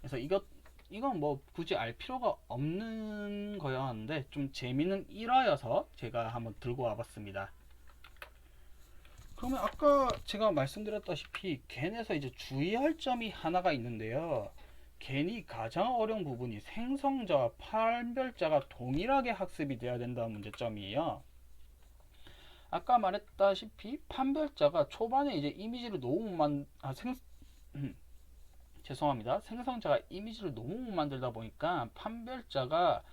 그래서 이건 뭐 굳이 알 필요가 없는 거였는데 좀 재미있는 일화여서 제가 한번 들고 와봤습니다. 그러면 아까 제가 말씀드렸다시피 겐에서 이제 주의할 점이 하나가 있는데요. 겐이 가장 어려운 부분이 생성자와 판별자가 동일하게 학습이 돼야 된다는 문제점이에요. 아까 말했다시피 판별자가 초반에 이제 이미지를 너무 죄송합니다. 생성자가 이미지를 너무 못 만들다 보니까 판별자가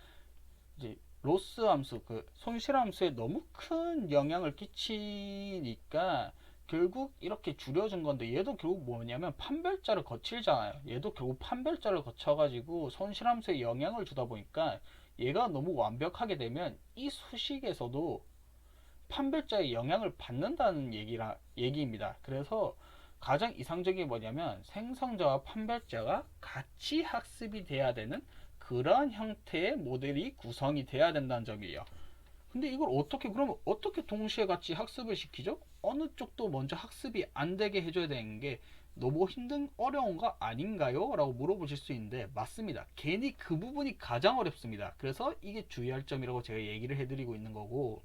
이제 로스 함수, 그 손실 함수에 너무 큰 영향을 끼치니까 결국 이렇게 줄여준 건데, 얘도 결국 뭐냐면 판별자를 거칠잖아요. 얘도 결국 판별자를 거쳐가지고 손실 함수에 영향을 주다 보니까 얘가 너무 완벽하게 되면 이 수식에서도 판별자의 영향을 받는다는 얘기입니다. 그래서 가장 이상적인 게 뭐냐면 생성자와 판별자가 같이 학습이 돼야 되는 그런 형태의 모델이 구성이 돼야 된다는 점이에요. 근데 이걸 그러면 어떻게 동시에 같이 학습을 시키죠? 어느 쪽도 먼저 학습이 안 되게 해줘야 되는 게 너무 어려운 거 아닌가요? 라고 물어보실 수 있는데, 맞습니다. 괜히 그 부분이 가장 어렵습니다. 그래서 이게 주의할 점이라고 제가 얘기를 해드리고 있는 거고,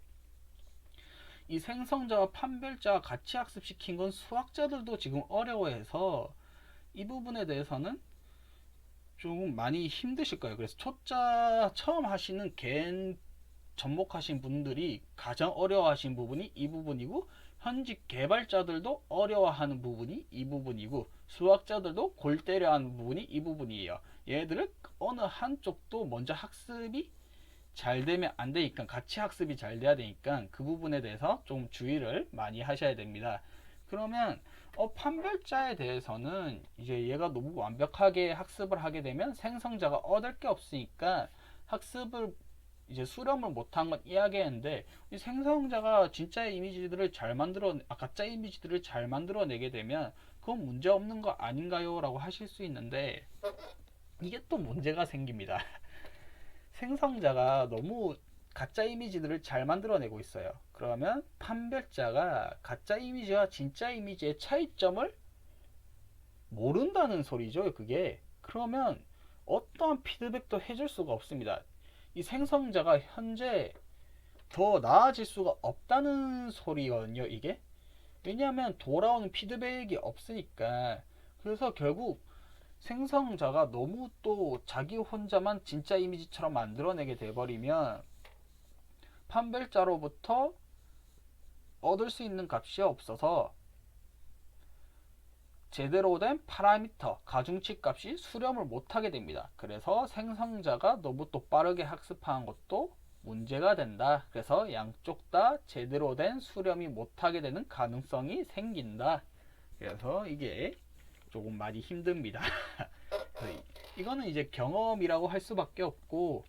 이 생성자와 판별자와 같이 학습시킨 건 수학자들도 지금 어려워해서 이 부분에 대해서는 좀 많이 힘드실 거예요. 그래서 초짜 처음 하시는 겐 접목하신 분들이 가장 어려워하신 부분이 이 부분이고, 현직 개발자들도 어려워하는 부분이 이 부분이고, 수학자들도 골 때려하는 부분이 이 부분이에요. 얘들을 어느 한쪽도 먼저 학습이 잘 되면 안 되니까, 같이 학습이 잘 돼야 되니까 그 부분에 대해서 좀 주의를 많이 하셔야 됩니다. 그러면 판별자에 대해서는 이제 얘가 너무 완벽하게 학습을 하게 되면 생성자가 얻을 게 없으니까 학습을 이제 수렴을 못한 건 이야기했는데, 이 생성자가 진짜 이미지들을 잘 가짜 이미지들을 잘 만들어내게 되면 그건 문제 없는 거 아닌가요? 라고 하실 수 있는데, 이게 또 문제가 생깁니다. 생성자가 너무 가짜 이미지들을 잘 만들어내고 있어요. 그러면 판별자가 가짜 이미지와 진짜 이미지의 차이점을 모른다는 소리죠, 그게. 그러면 어떠한 피드백도 해줄 수가 없습니다. 이 생성자가 현재 더 나아질 수가 없다는 소리거든요, 이게. 왜냐하면 돌아오는 피드백이 없으니까. 그래서 결국 생성자가 너무 또 자기 혼자만 진짜 이미지처럼 만들어내게 돼버리면 판별자로부터 얻을 수 있는 값이 없어서 제대로 된 파라미터, 가중치 값이 수렴을 못하게 됩니다. 그래서 생성자가 너무 또 빠르게 학습하는 것도 문제가 된다. 그래서 양쪽 다 제대로 된 수렴이 못하게 되는 가능성이 생긴다. 그래서 이게 조금 많이 힘듭니다. 이거는 이제 경험이라고 할 수밖에 없고,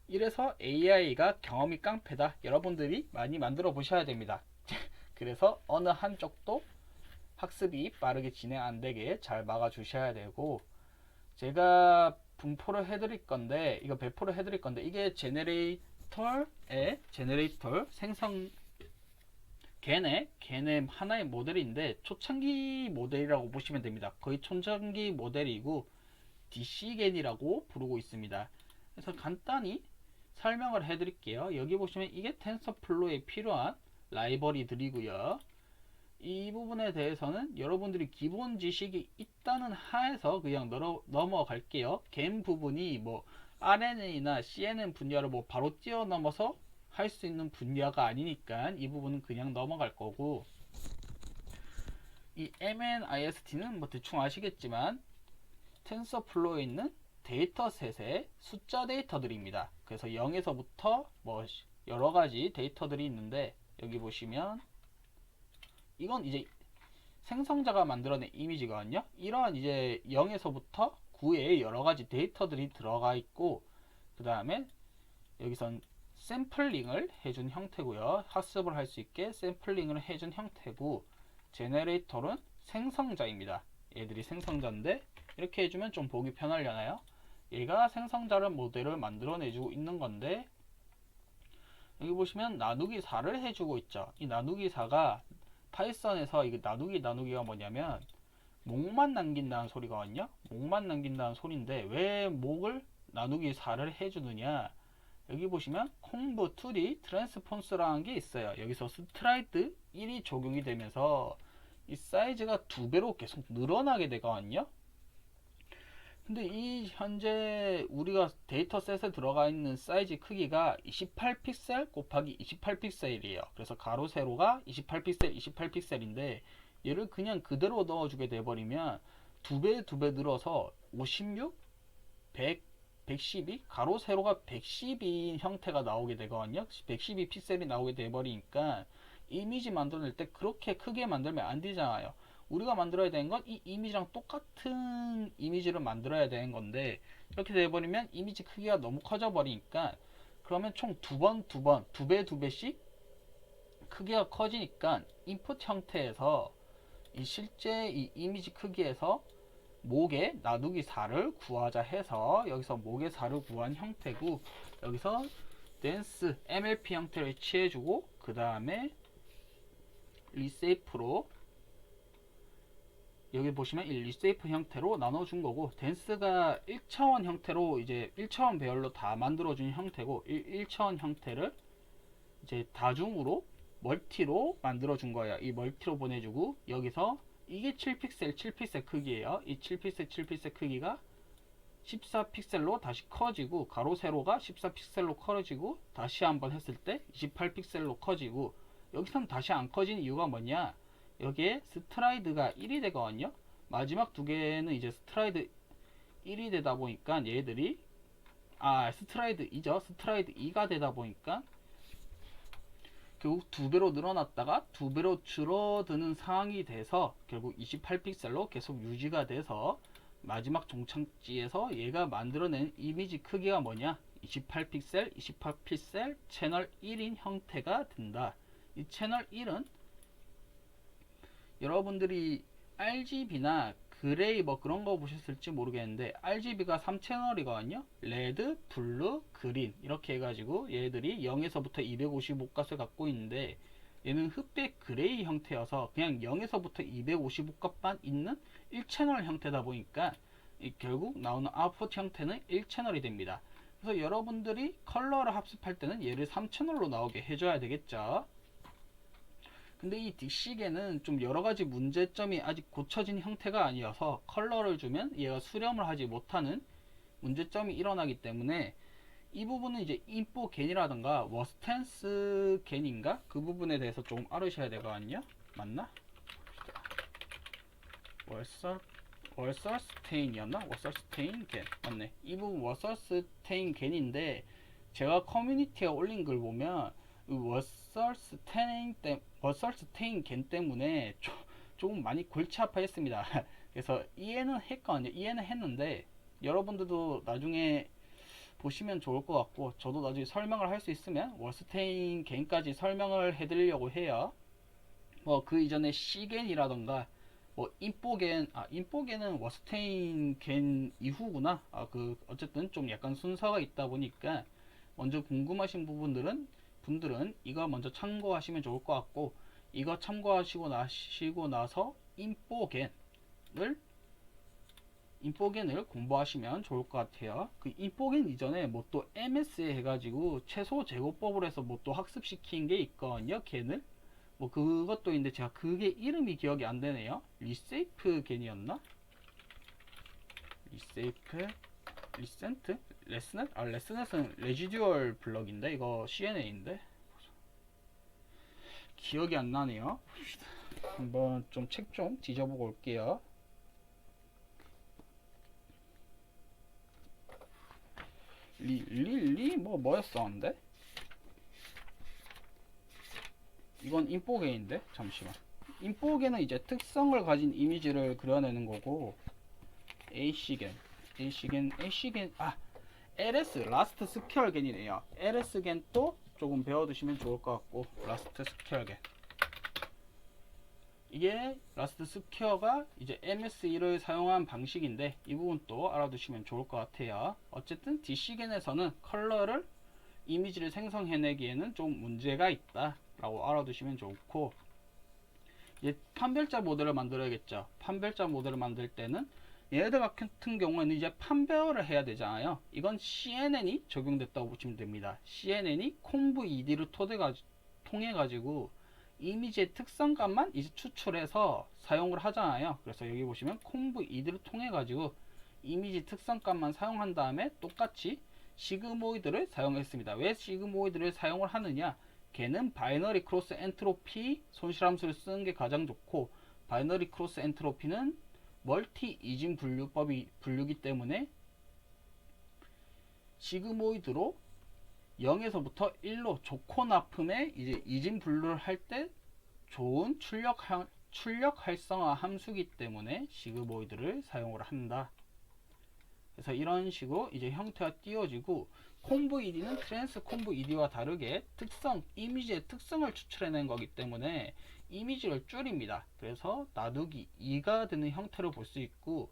이래서 AI가 경험이 깡패다. 여러분들이 많이 만들어 보셔야 됩니다. 그래서 어느 한쪽도 학습이 빠르게 진행 안 되게 잘 막아 주셔야 되고, 제가 분포를 해드릴 건데, 이거 배포를 해드릴 건데, 이게 제너레이터 생성 걔네 하나의 모델인데 초창기 모델이라고 보시면 됩니다. 거의 초창기 모델이고 DC겐이라고 부르고 있습니다. 그래서 간단히 설명을 해드릴게요. 여기 보시면 이게 텐서플로우에 필요한 라이브러리들이고요. 이 부분에 대해서는 여러분들이 기본 지식이 있다는 하에서 그냥 넘어갈게요. 겐 부분이 뭐 RNN이나 CNN 분야를 뭐 바로 뛰어넘어서 할 수 있는 분야가 아니니까 이 부분은 그냥 넘어갈 거고, 이 MNIST는 뭐 대충 아시겠지만 텐서플로우에 있는 데이터셋의 숫자 데이터들입니다. 그래서 0에서부터 뭐 여러 가지 데이터들이 있는데, 여기 보시면 이건 이제 생성자가 만들어낸 이미지거든요. 이러한 이제 0에서부터 9의 여러 가지 데이터들이 들어가 있고, 그 다음에 여기선 샘플링을 해준 형태고요. 학습을 할 수 있게 샘플링을 해준 형태고, 제너레이터는 생성자입니다. 얘들이 생성자인데 이렇게 해주면 좀 보기 편하려나요? 얘가 생성자를 모델을 만들어내주고 있는 건데, 여기 보시면 나누기 4를 해주고 있죠. 이 나누기 4가 파이썬에서 이거 나누기가 뭐냐면 목만 남긴다는 소리거든요. 목만 남긴다는 소리인데 왜 목을 나누기 4를 해주느냐? 여기 보시면 콩브 2D 트랜스폰스라는 게 있어요. 여기서 스트라이드 1이 적용이 되면서 이 사이즈가 2배로 계속 늘어나게 되거든요. 근데 이 현재 우리가 데이터셋에 들어가 있는 사이즈 크기가 28픽셀 곱하기 28픽셀이에요. 그래서 가로 세로가 28픽셀 28픽셀인데 얘를 그냥 그대로 넣어주게 돼버리면 두 배 늘어서 56, 100, 112 가로 세로가 112인 형태가 나오게 되거든요. 112 픽셀이 나오게 돼버리니까 이미지 만들어낼 때 그렇게 크게 만들면 안 되잖아요. 우리가 만들어야 되는 건 이 이미지랑 똑같은 이미지를 만들어야 되는 건데, 이렇게 돼버리면 이미지 크기가 너무 커져 버리니까, 그러면 총 두 배씩 크기가 커지니까 인풋 형태에서 이 실제 이 이미지 크기에서 목의 나누기 4를 구하자 해서 여기서 목의 4를 구한 형태고, 여기서 댄스 MLP 형태를 취해주고, 그 다음에 리세이프로 여기 보시면 이 리세이프 형태로 나눠준 거고, 댄스가 1차원 형태로 이제 1차원 배열로 다 만들어준 형태고, 1차원 형태를 이제 다중으로 멀티로 만들어준 거예요. 이 멀티로 보내주고, 여기서 이게 7픽셀 크기예요. 이 7픽셀 크기가 14픽셀로 다시 커지고, 가로 세로가 14픽셀로 커지고, 다시 한번 했을 때 28픽셀로 커지고, 여기서는 다시 안 커진 이유가 뭐냐? 여기에 스트라이드가 1이 되거든요. 마지막 두 개는 이제 스트라이드 1이 되다 보니까 얘들이 스트라이드 2죠. 스트라이드 2가 되다 보니까 결국 두 배로 늘어났다가 두 배로 줄어드는 상황이 돼서 결국 28픽셀로 계속 유지가 돼서 마지막 종착지에서 얘가 만들어낸 이미지 크기가 뭐냐? 28픽셀 채널 1인 형태가 된다. 이 채널 1은 여러분들이 RGB나 그레이 뭐 그런 거 보셨을지 모르겠는데, RGB가 3채널이거든요. 레드, 블루, 그린 이렇게 해가지고 얘들이 0에서부터 255값을 갖고 있는데, 얘는 흑백 그레이 형태여서 그냥 0에서부터 255 값만 있는 1채널 형태다 보니까 결국 나오는 아웃풋 형태는 1채널이 됩니다. 그래서 여러분들이 컬러를 합습할 때는 얘를 3채널로 나오게 해줘야 되겠죠. 근데 이 DC계는 좀 여러가지 문제점이 아직 고쳐진 형태가 아니어서 컬러를 주면 얘가 수렴을 하지 못하는 문제점이 일어나기 때문에 이 부분은 이제 인포 겐이라던가 워스텐스 겐인가 그 부분에 대해서 조금 알으셔야 되거든요. 맞나? 월설스테인이었나? 월설스테인 겐 맞네. 이 부분 월설스테인 겐인데 제가 커뮤니티에 올린 글 보면 월설스테인 겐 때문에 조금 많이 골치 아파했습니다. 그래서 이해는 했거든요. 이해는 했는데 여러분들도 나중에 보시면 좋을 것 같고 저도 나중에 설명을 할 수 있으면 월스테인 겐까지 설명을 해드리려고 해요. 뭐 그 이전에 시겐이라던가 뭐 인포겐은 월스테인 겐 이후구나. 그 어쨌든 좀 약간 순서가 있다 보니까 먼저 궁금하신 분들은 이거 먼저 참고하시면 좋을 것 같고 이거 참고하시고 나서 인포겐을 공부하시면 좋을 것 같아요. 그 인포겐 이전에 뭐 또 MS에 해가지고 최소 제곱법을 해서 뭐 또 학습시킨 게 있거든요. 겐을 뭐 그것도 있는데 제가 그게 이름이 기억이 안 되네요. 리세이프 겐이었나? 리센트? 레스넷? 레스넷은 레지듀얼 블럭인데 이거 CNA인데 기억이 안 나네요. 한번 좀 책 좀 뒤져보고 올게요. 뭐였었는데? 이건 인포게인데? 잠시만. 인포게는 이제 특성을 가진 이미지를 그려내는 거고, LS, 라스트 스퀘어겐이네요. LS겐도 조금 배워두시면 좋을 것 같고, 라스트 스퀘어겐. 이게 라스트 스퀘어가 이제 MSE를 사용한 방식인데 이 부분 또 알아두시면 좋을 것 같아요. 어쨌든 DC겐에서는 컬러를 이미지를 생성해내기에는 좀 문제가 있다 라고 알아두시면 좋고, 이제 판별자 모델을 만들어야겠죠. 판별자 모델을 만들 때는 얘네들 같은 경우에는 이제 판별을 해야 되잖아요. 이건 CNN이 적용됐다고 보시면 됩니다. CNN이 콤브ED를 통해 가지고 이미지의 특성값만 이제 추출해서 사용을 하잖아요. 그래서 여기 보시면 콤브ED를 통해 가지고 이미지 특성값만 사용한 다음에 똑같이 시그모이드를 사용했습니다. 왜 시그모이드를 사용을 하느냐? 걔는 바이너리 크로스 엔트로피 손실함수를 쓰는 게 가장 좋고, 바이너리 크로스 엔트로피는 멀티 이진 분류기 때문에 시그모이드로 0에서부터 1로 조코 납품에 이제 이진 분류를 할 때 좋은 출력 활성화 함수기 때문에 시그모이드를 사용을 한다. 그래서 이런 식으로 이제 형태가 띄워지고, 콤브ED는 트랜스 콤브ED와 다르게 이미지의 특성을 추출해낸 거기 때문에 이미지를 줄입니다. 그래서 나누기 2가 되는 형태로 볼 수 있고,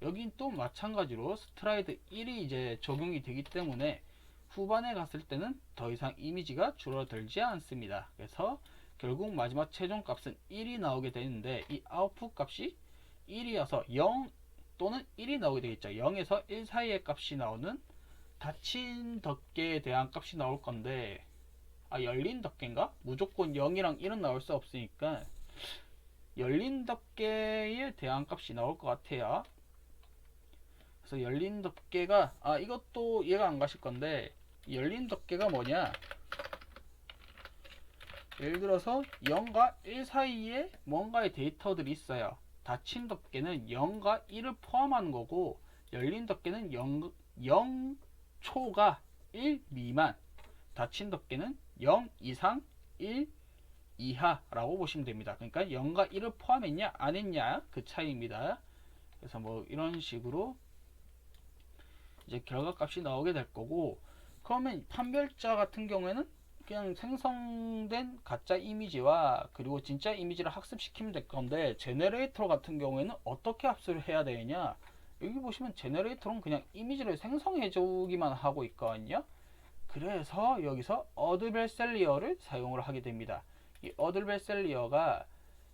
여긴 또 마찬가지로 스트라이드 1이 이제 적용이 되기 때문에 후반에 갔을 때는 더 이상 이미지가 줄어들지 않습니다. 그래서 결국 마지막 최종 값은 1이 나오게 되는데, 이 아웃풋 값이 1이어서 0 또는 1이 나오게 되겠죠. 0에서 1 사이의 값이 나오는 닫힌 덮개에 대한 값이 나올 건데, 열린 덮개인가? 무조건 0이랑 1은 나올 수 없으니까 열린 덮개에 대한 값이 나올 것 같아요. 그래서 열린 덮개가 이것도 이해가 안 가실 건데, 열린 덮개가 뭐냐? 예를 들어서 0과 1 사이에 뭔가의 데이터들이 있어요. 닫힌 덮개는 0과 1을 포함하는 거고, 열린 덮개는 0초가 1 미만, 닫힌 덮개는 0 이상 1 이하라고 보시면 됩니다. 그러니까 0과 1을 포함했냐 안 했냐 그 차이입니다. 그래서 뭐 이런 식으로 이제 결과값이 나오게 될 거고, 그러면 판별자 같은 경우에는 그냥 생성된 가짜 이미지와 그리고 진짜 이미지를 학습시키면 될 건데, 제너레이터 같은 경우에는 어떻게 학습을 해야 되느냐? 여기 보시면 제너레이터는 그냥 이미지를 생성해 주기만 하고 있거든요. 그래서 여기서 어드벨셀리어를 사용을 하게 됩니다. 이 어드베셀리어가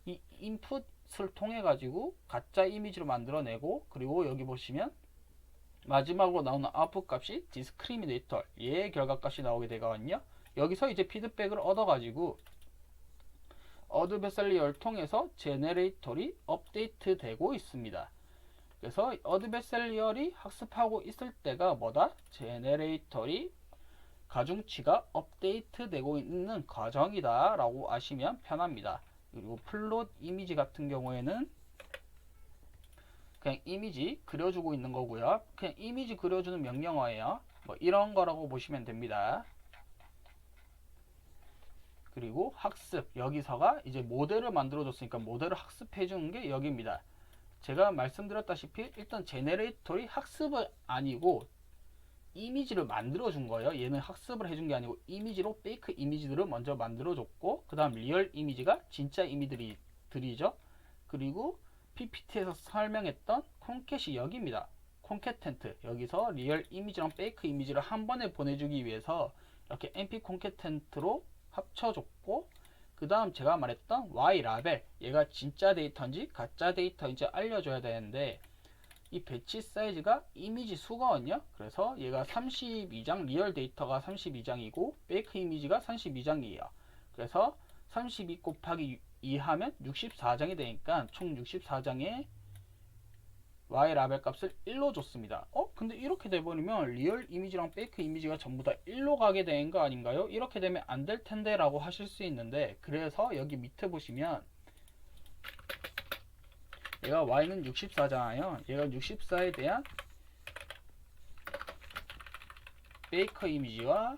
이 인풋을 통해 가지고 가짜 이미지로 만들어내고, 그리고 여기 보시면 마지막으로 나오는 아웃풋 값이 디스크리미네이터, 얘의 결과값이 나오게 되거든요. 여기서 이제 피드백을 얻어가지고 어드베셀리어를 통해서 제네레이터리 업데이트 되고 있습니다. 그래서 어드베셀리어리 학습하고 있을 때가 뭐다? 제네레이터리 가중치가 업데이트 되고 있는 과정이다 라고 아시면 편합니다. 그리고 플롯 이미지 같은 경우에는 그냥 이미지 그려주고 있는 거고요. 그냥 이미지 그려주는 명령어예요. 뭐 이런 거라고 보시면 됩니다. 그리고 학습, 여기서가 이제 모델을 만들어 줬으니까 모델을 학습해 주는 게 여기입니다. 제가 말씀드렸다시피 일단 제네레이터리 학습은 아니고 이미지를 만들어 준 거예요. 얘는 학습을 해준 게 아니고 이미지로 페이크 이미지들을 먼저 만들어 줬고, 그 다음 리얼 이미지가 진짜 이미지들이죠. 그리고 PPT에서 설명했던 콘캣이 여기입니다. 콘캐텐트, 여기서 리얼 이미지랑 페이크 이미지를 한 번에 보내주기 위해서 이렇게 np 콘캐텐트로 합쳐줬고, 그 다음 제가 말했던 y 라벨, 얘가 진짜 데이터인지 가짜 데이터인지 알려줘야 되는데 이 배치 사이즈가 이미지 수거든요. 그래서 얘가 32장, 리얼 데이터가 32장이고 페이크 이미지가 32장이에요. 그래서 32 곱하기 2 하면 64장이 되니까 총 64장에 y 라벨 값을 1로 줬습니다. 근데 이렇게 돼버리면 리얼 이미지랑 페이크 이미지가 전부 다 1로 가게 되는 거 아닌가요? 이렇게 되면 안 될 텐데 라고 하실 수 있는데, 그래서 여기 밑에 보시면 얘가 y는 64잖아요. 얘가 64에 대한 페이크 이미지와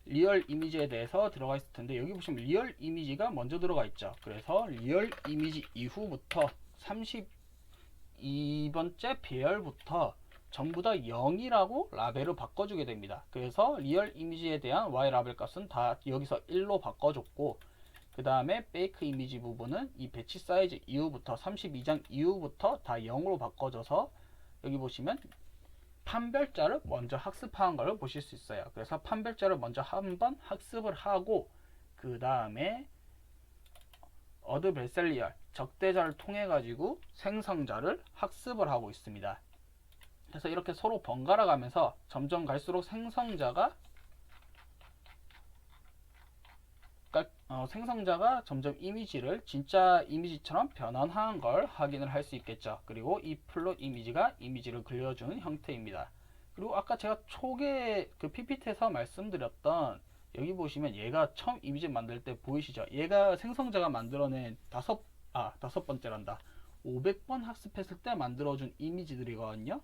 리얼 이미지에 대해서 들어가 있을 텐데, 여기 보시면 리얼 이미지가 먼저 들어가 있죠. 그래서 리얼 이미지 이후부터 32번째 배열부터 전부 다 0이라고 라벨을 바꿔주게 됩니다. 그래서 리얼 이미지에 대한 y 라벨 값은 다 여기서 1로 바꿔줬고, 그 다음에 페이크 이미지 부분은 이 배치 사이즈 이후부터 32장 이후부터 다 0으로 바꿔줘서 여기 보시면 판별자를 먼저 학습한 걸 보실 수 있어요. 그래서 판별자를 먼저 한번 학습을 하고, 그 다음에 어드베셀리얼 적대자를 통해 가지고 생성자를 학습을 하고 있습니다. 그래서 이렇게 서로 번갈아 가면서 점점 갈수록 생성자가 점점 이미지를 진짜 이미지처럼 변환하는 걸 확인을 할 수 있겠죠. 그리고 이 플롯 이미지가 이미지를 그려주는 형태입니다. 그리고 아까 제가 초계 그 PPT에서 말씀드렸던, 여기 보시면 얘가 처음 이미지 만들 때 보이시죠? 얘가 생성자가 만들어낸 다섯 번째란다. 500번 학습했을 때 만들어준 이미지들이거든요.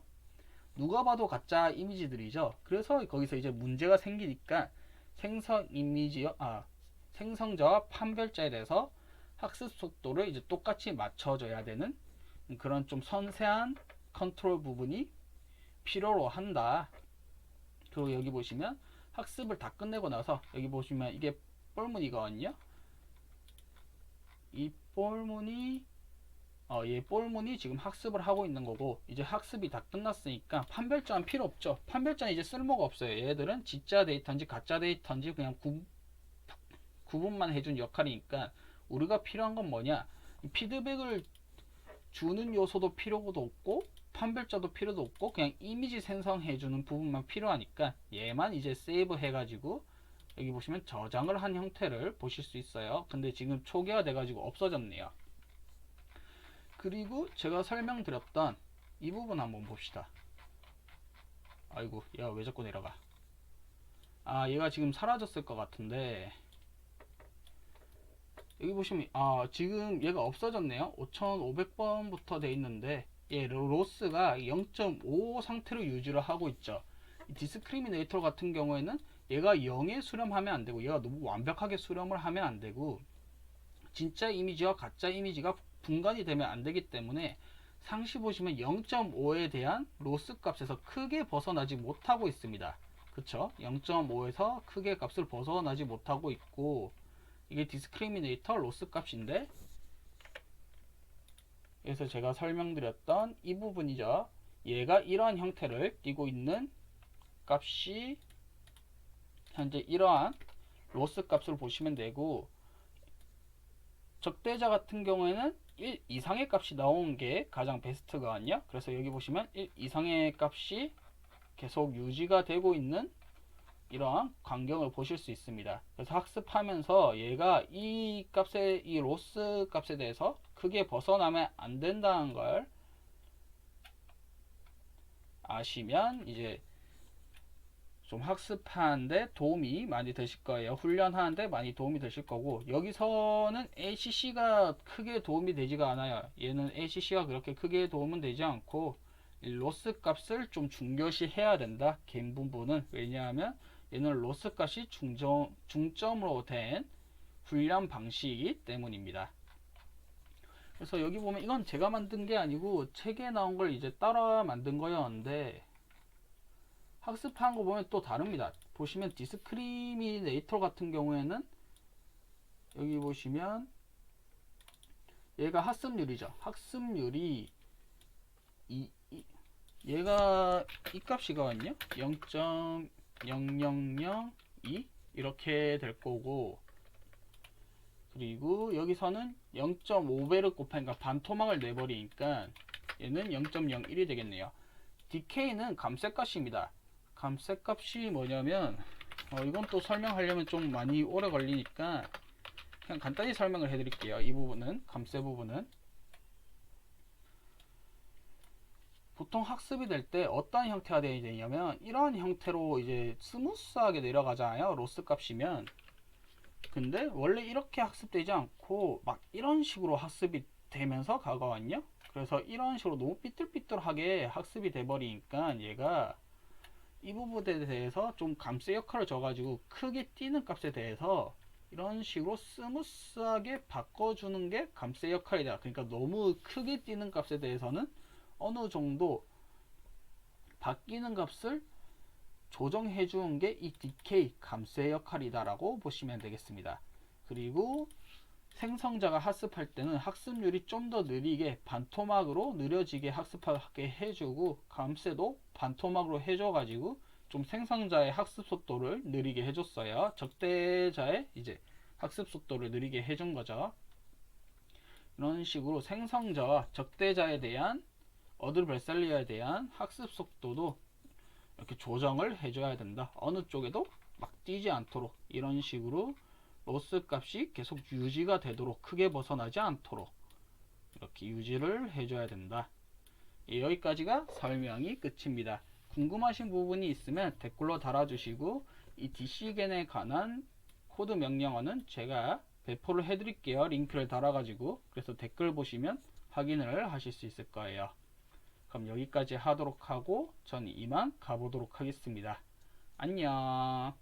누가 봐도 가짜 이미지들이죠. 그래서 거기서 이제 문제가 생기니까 생성자와 판별자에 대해서 학습 속도를 이제 똑같이 맞춰줘야 되는 그런 좀 섬세한 컨트롤 부분이 필요로 한다. 그리고 여기 보시면 학습을 다 끝내고 나서 여기 보시면 이게 볼문이거든요. 이 볼문이 얘 볼문이 지금 학습을 하고 있는 거고, 이제 학습이 다 끝났으니까 판별자는 필요 없죠. 판별자는 이제 쓸모가 없어요. 얘들은 진짜 데이터인지 가짜 데이터인지 그냥 구분만 해준 역할이니까, 우리가 필요한 건 뭐냐, 피드백을 주는 요소도 필요도 없고 판별자도 필요도 없고 그냥 이미지 생성해주는 부분만 필요하니까 얘만 이제 세이브 해가지고 여기 보시면 저장을 한 형태를 보실 수 있어요. 근데 지금 초기화 돼가지고 없어졌네요. 그리고 제가 설명드렸던 이 부분 한번 봅시다. 아이고, 얘가 왜 자꾸 내려가? 얘가 지금 사라졌을 것 같은데, 여기 보시면 지금 얘가 없어졌네요. 5500번부터 돼 있는데 얘 로스가 0.5 상태로 유지를 하고 있죠. 이 디스크리미네이터 같은 경우에는 얘가 0에 수렴하면 안 되고, 얘가 너무 완벽하게 수렴을 하면 안 되고, 진짜 이미지와 가짜 이미지가 분간이 되면 안 되기 때문에 상시 보시면 0.5에 대한 로스 값에서 크게 벗어나지 못하고 있습니다. 그쵸? 0.5에서 크게 값을 벗어나지 못하고 있고, 이게 디스크리미네이터 로스 값인데, 그래서 제가 설명드렸던 이 부분이죠. 얘가 이러한 형태를 띠고 있는 값이 현재 이러한 로스 값을 보시면 되고, 적대자 같은 경우에는 1 이상의 값이 나오는 게 가장 베스트거든요. 그래서 여기 보시면 1 이상의 값이 계속 유지가 되고 있는 이러한 광경을 보실 수 있습니다. 그래서 학습하면서 얘가 이 값에, 이 로스 값에 대해서 크게 벗어나면 안 된다는 걸 아시면 이제 좀 학습하는데 도움이 많이 되실 거예요. 훈련하는데 많이 도움이 되실 거고, 여기서는 ACC가 크게 도움이 되지가 않아요. 얘는 ACC가 그렇게 크게 도움은 되지 않고 로스 값을 좀 중요시 해야 된다. 개인 부분은. 왜냐하면 얘는 로스 값이 중점으로 된 훈련 방식이기 때문입니다. 그래서 여기 보면 이건 제가 만든 게 아니고 책에 나온 걸 이제 따라 만든 거였는데, 학습한 거 보면 또 다릅니다. 보시면 디스크리미네이터 같은 경우에는 여기 보시면 얘가 학습률이죠. 학습률이 얘가 이 값이거든요. 0.0002 이렇게 될 거고, 그리고 여기서는 0.5배를 곱하니까 반토막을 내버리니까 얘는 0.01이 되겠네요. DK는 감쇄값입니다. 감쇄값이 뭐냐면 이건 또 설명하려면 좀 많이 오래 걸리니까 그냥 간단히 설명을 해드릴게요. 이 부분은, 감쇄 부분은 보통 학습이 될 때 어떤 형태가 되냐면 이런 형태로 이제 스무스하게 내려가잖아요. 로스 값이면. 근데 원래 이렇게 학습되지 않고 막 이런 식으로 학습이 되면서 가거든요. 그래서 이런 식으로 너무 삐뚤삐뚤하게 학습이 돼버리니까 얘가 이 부분에 대해서 좀 감쇄 역할을 줘가지고 크게 뛰는 값에 대해서 이런 식으로 스무스하게 바꿔주는 게 감쇄 역할이다. 그러니까 너무 크게 뛰는 값에 대해서는 어느 정도 바뀌는 값을 조정해 주는 게 이 decay 감쇄 역할이다 라고 보시면 되겠습니다. 그리고 생성자가 학습할 때는 학습률이 좀 더 느리게 반토막으로 느려지게 학습하게 해주고, 감쇄도 반토막으로 해줘가지고 좀 생성자의 학습 속도를 느리게 해줬어요. 적대자의 이제 학습 속도를 느리게 해준 거죠. 이런 식으로 생성자와 적대자에 대한 어드베살리아에 대한 학습 속도도 이렇게 조정을 해줘야 된다. 어느 쪽에도 막 뛰지 않도록 이런 식으로 로스 값이 계속 유지가 되도록, 크게 벗어나지 않도록 이렇게 유지를 해줘야 된다. 여기까지가 설명이 끝입니다. 궁금하신 부분이 있으면 댓글로 달아주시고, 이 DC겐에 관한 코드 명령어는 제가 배포를 해드릴게요. 링크를 달아가지고. 그래서 댓글 보시면 확인을 하실 수 있을 거예요. 그럼 여기까지 하도록 하고 전 이만 가보도록 하겠습니다. 안녕.